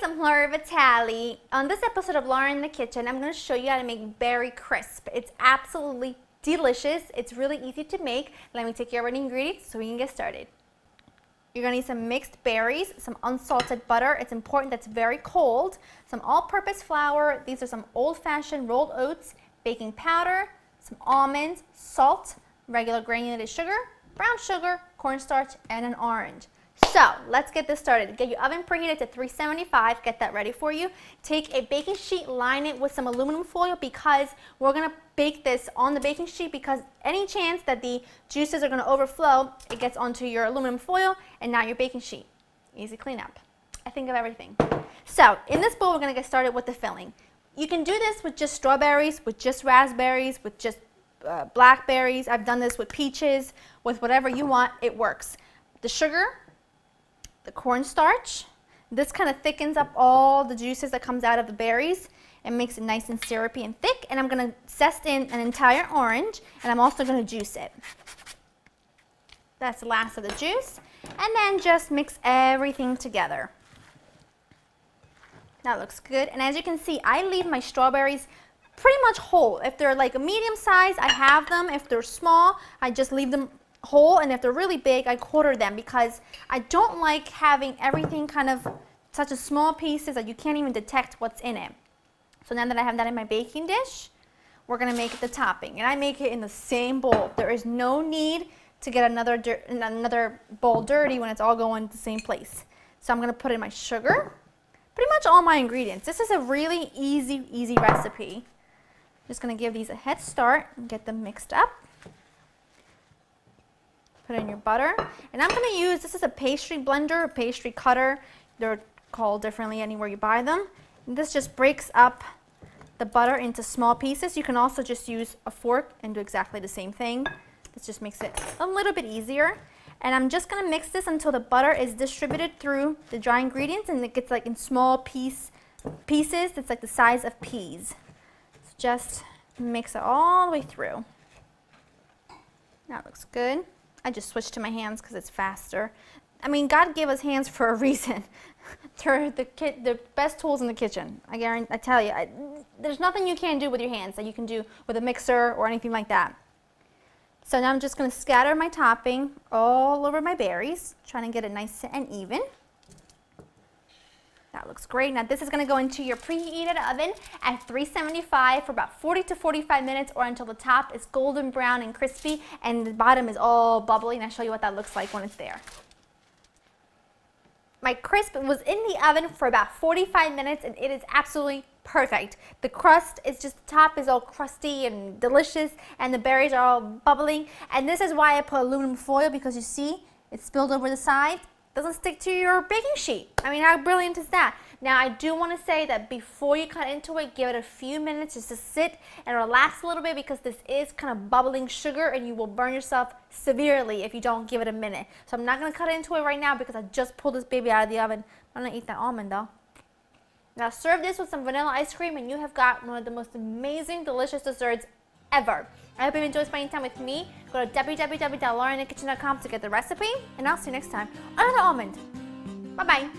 I'm Laura Vitale. On this episode of Laura in the Kitchen, I'm going to show you how to make berry crisp. It's absolutely delicious. It's really easy to make. Let me take you over the ingredients so we can get started. You're going to need some mixed berries, some unsalted butter. It's important that's very cold. Some all-purpose flour. These are some old-fashioned rolled oats, baking powder, some almonds, salt, regular granulated sugar, brown sugar, cornstarch, and an orange. So let's get this started. Get your oven preheated to 375, get that ready for you. Take a baking sheet, line it with some aluminum foil because we're going to bake this on the baking sheet because any chance that the juices are going to overflow, it gets onto your aluminum foil and now your baking sheet. Easy cleanup. I think of everything. So in this bowl, we're going to get started with the filling. You can do this with just strawberries, with just raspberries, with just blackberries. I've done this with peaches, with whatever you want, it works. The sugar, the cornstarch, this kind of thickens up all the juices that comes out of the berries and makes it nice and syrupy and thick. And I'm going to zest in an entire orange, and I'm also going to juice it. That's the last of the juice. And then just mix everything together. That looks good. And as you can see, I leave my strawberries pretty much whole. If they're like a medium size, I have them. If they're small, I just leave them whole, and if they're really big, I quarter them because I don't like having everything kind of such a small pieces that you can't even detect what's in it. So now that I have that in my baking dish, we're going to make the topping, and I make it in the same bowl. There is no need to get another bowl dirty when it's all going to the same place. So I'm going to put in my sugar, pretty much all my ingredients. This is a really easy recipe. Just going to give these a head start and get them mixed up. Put in your butter, and I'm going to use, this is a pastry blender, a pastry cutter. They're called differently anywhere you buy them. And this just breaks up the butter into small pieces. You can also just use a fork and do exactly the same thing. This just makes it a little bit easier. And I'm just going to mix this until the butter is distributed through the dry ingredients and it gets like in small pieces. It's like the size of peas. So just mix it all the way through. That looks good. I just switched to my hands because it's faster. I mean, God gave us hands for a reason. They're the best tools in the kitchen. I tell you, there's nothing you can't do with your hands that you can do with a mixer or anything like that. So now I'm just going to scatter my topping all over my berries, trying to get it nice and even. That looks great. Now this is going to go into your preheated oven at 375 for about 40 to 45 minutes or until the top is golden brown and crispy and the bottom is all bubbly, and I'll show you what that looks like when it's there. My crisp was in the oven for about 45 minutes and it is absolutely perfect. The crust is just, the top is all crusty and delicious and the berries are all bubbling, and this is why I put aluminum foil because you see it's spilled over the side. Doesn't stick to your baking sheet. I mean, how brilliant is that? Now, I do want to say that before you cut into it, give it a few minutes just to sit and relax a little bit because this is kind of bubbling sugar and you will burn yourself severely if you don't give it a minute. So I'm not going to cut into it right now because I just pulled this baby out of the oven. I'm going to eat that almond though. Now, serve this with some vanilla ice cream and you have got one of the most amazing, delicious desserts ever. I hope you enjoyed spending time with me. Go to www.laurinthekitchen.com to get the recipe, and I'll see you next time on another almond. Bye-bye.